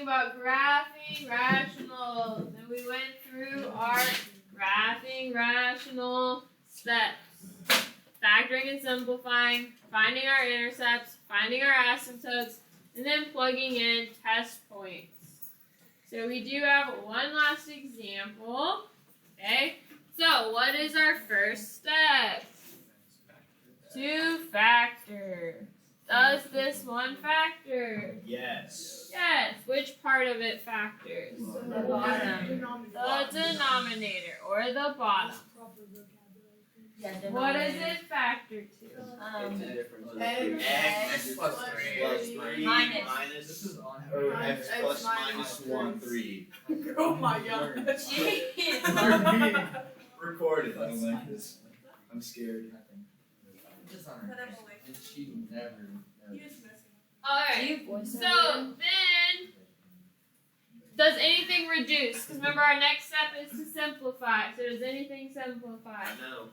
about graphing rationals, and we went through our graphing rational steps. Factoring and simplifying, finding our intercepts, finding our asymptotes, and then plugging in test points. So we do have one last example. Okay, so what is our first step? To factor. Does this one factor? Yes. Yes. Which part of it factors? The bottom. The denominator or the bottom. What does it factor to? X plus 3 minus This is on or x plus minus 1 3. Oh my god. Recorded. I don't like this. I'm scared. Just on her. And she never. Alright. So then, does anything reduce? Because remember our next step is to simplify. So does anything simplify? No.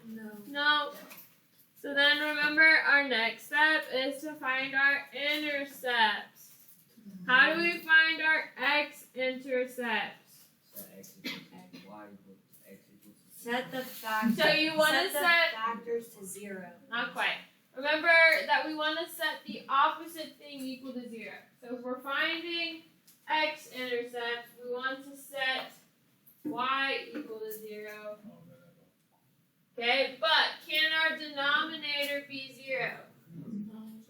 No. So then remember our next step is to find our intercepts. How do we find our x-intercepts? Set the factors. So you want to set factors to 0. Not quite. Remember that we want to set the opposite thing equal to 0. So if we're finding x-intercepts, we want to set y equal to 0. Okay, but can our denominator be 0?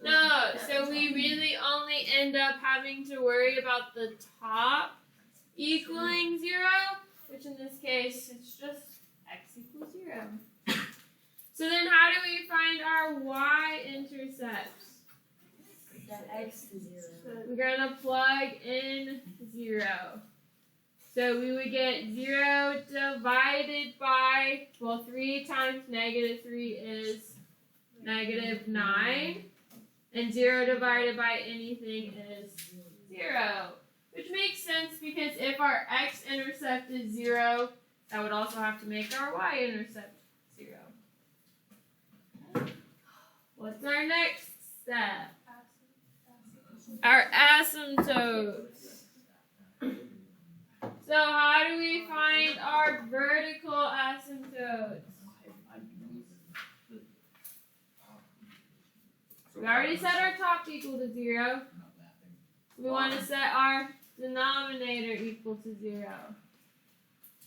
No, so we really only end up having to worry about the top equaling 0, which in this case, it's just x equals 0. So then how do we find our y-intercepts? Set x to 0. We're going to plug in 0. So we would get 0 divided by, well, 3 times negative 3 is negative 9. And 0 divided by anything is 0. Which makes sense because if our x-intercept is 0, that would also have to make our y-intercept 0. What's our next step? Our asymptotes. So how do we find our vertical asymptotes? We already set our top equal to 0. We want to set our denominator equal to 0.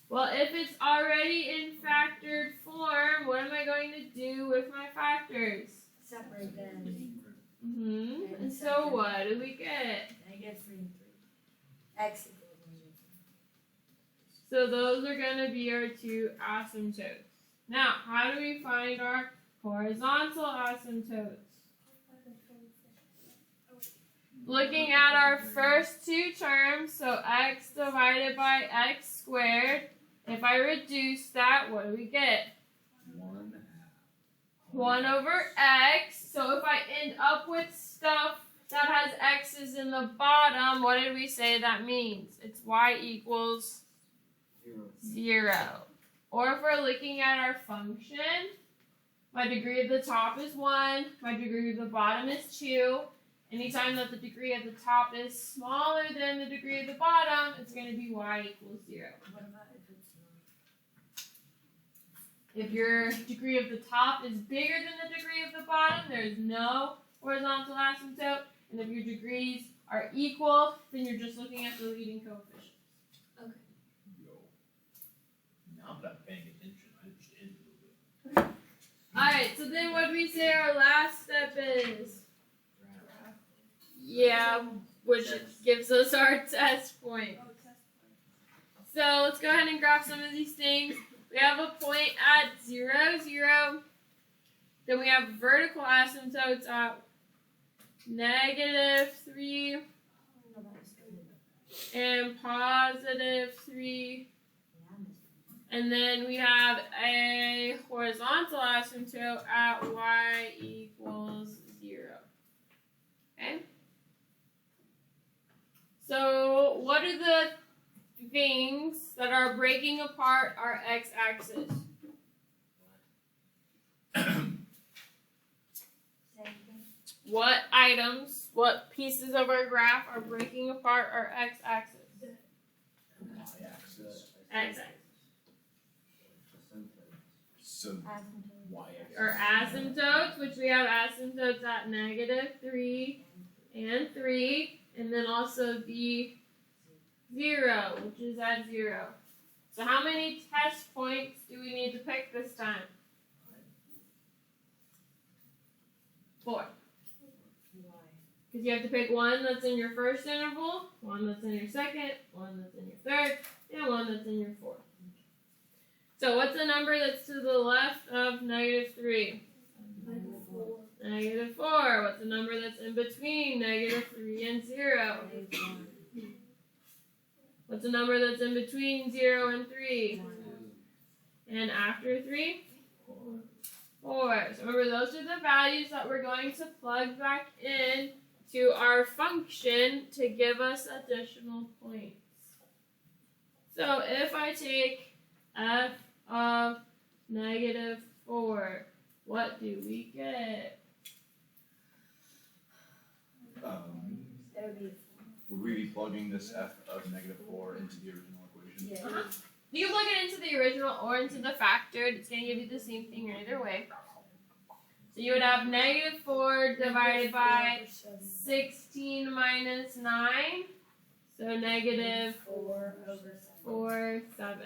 Well, if it's already in factored form, what am I going to do with my factors? Separate them. And so what do we get? Negative 3 and 3. X equals 1. So those are going to be our two asymptotes. Now, how do we find our horizontal asymptotes? Looking at our first two terms, so x divided by x squared, if I reduce that, what do we get? 1 over x. So if I end up with stuff that has x's in the bottom, what did we say that means? It's y equals 0. Or if we're looking at our function, my degree of the top is 1, my degree of the bottom is 2. Anytime that the degree of the top is smaller than the degree of the bottom, it's going to be y equals 0. What about if it's not? If your degree of the top is bigger than the degree of the bottom, there's no horizontal asymptote. And if your degrees are equal, then you're just looking at the leading coefficient. Okay. Now I'm not paying attention. I understand a little bit. Alright, so then what do we say our last step is? Yeah, which gives us our test point. So let's go ahead and graph some of these things. We have a point at 0, 0. Then we have vertical asymptotes at negative 3 and positive 3. And then we have a horizontal asymptote at y equals 0. Okay? So what are the things that are breaking apart our x-axis? What items What pieces of our graph are breaking apart our x-axis? Y-axis. X-axis. So y-axis. Or asymptotes, which we have asymptotes at -3 and 3, and then also the 0, which is at 0. So how many test points do we need to pick this time? 4. Because you have to pick one that's in your first interval, one that's in your second, one that's in your third, and one that's in your fourth. So what's the number that's to the left of -3? -4. What's the number that's in between -3 and 0? What's the number that's in between 0 and 3? And after 3? 4. So remember, those are the values that we're going to plug back in to our function to give us additional points. So if I take f of -4, what do we get? Would we be plugging this f of -4 into the original equation? Yeah. You can plug it into the original or into the factored. It's going to give you the same thing either way. So you would have -4 divided by 16 minus 9. So -4/7.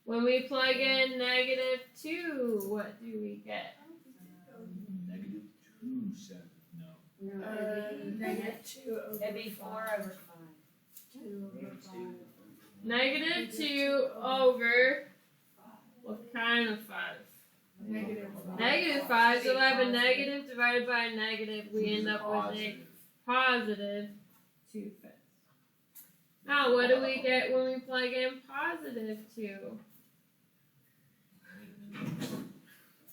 When we plug in -2, what do we get? -2/7. No. It'd be 4/5. -2 over what kind of 5? -5. So if I have a negative divided by a negative, we end up with a positive 2/5. Now, what do we get when we plug in +2?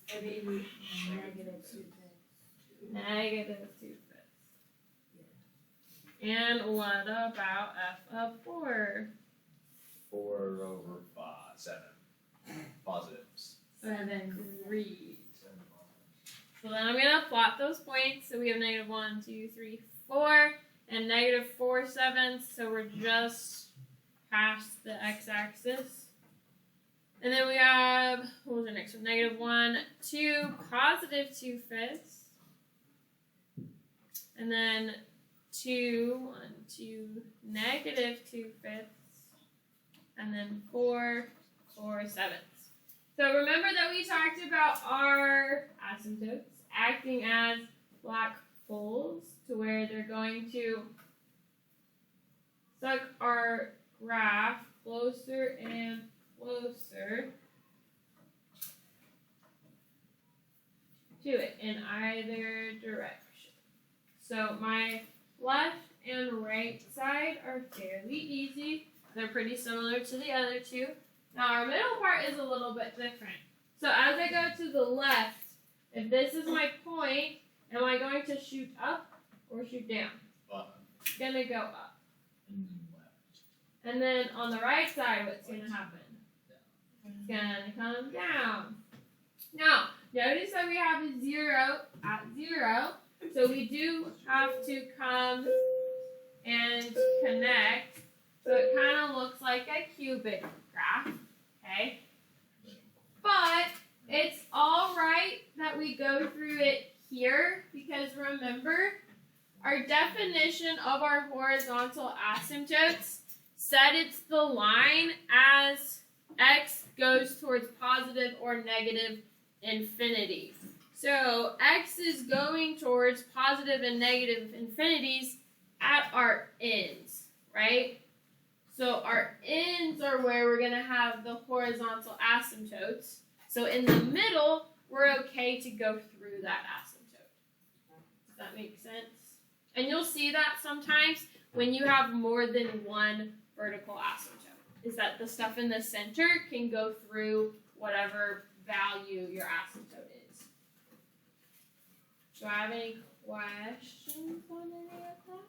It'd be -2/5. -2/5. And what about f of 4? 4/7. Positives. 7. Great. So then I'm going to plot those points. So we have -1, 2, 3, 4, and -4/7. So we're just past the x-axis. And then we have, what was the next one? -1, 2, +2/5. And then 2, 1, 2, -2/5. And then 4/7. So remember that we talked about our asymptotes acting as black holes to where they're going to suck our graph closer and closer to it in either direction. So my left and right side are fairly easy. They're pretty similar to the other two. Now our middle part is a little bit different. So as I go to the left, if this is my point, am I going to shoot up or shoot down? Up. It's going to go up. And left. And then on the right side, what's going to happen? It's going to come down. Now, notice that we have a 0 at 0. So we do have to come and connect. So it kind of looks like a cubic graph. Okay? But it's all right that we go through it here because remember, our definition of our horizontal asymptotes said it's the line as x goes towards positive or negative infinity. So x is going towards positive and negative infinities at our ends, right? So our ends are where we're going to have the horizontal asymptotes. So in the middle, we're okay to go through that asymptote. Does that make sense? And you'll see that sometimes when you have more than one vertical asymptote, is that the stuff in the center can go through whatever value your asymptote is. Do I have any questions on any of that?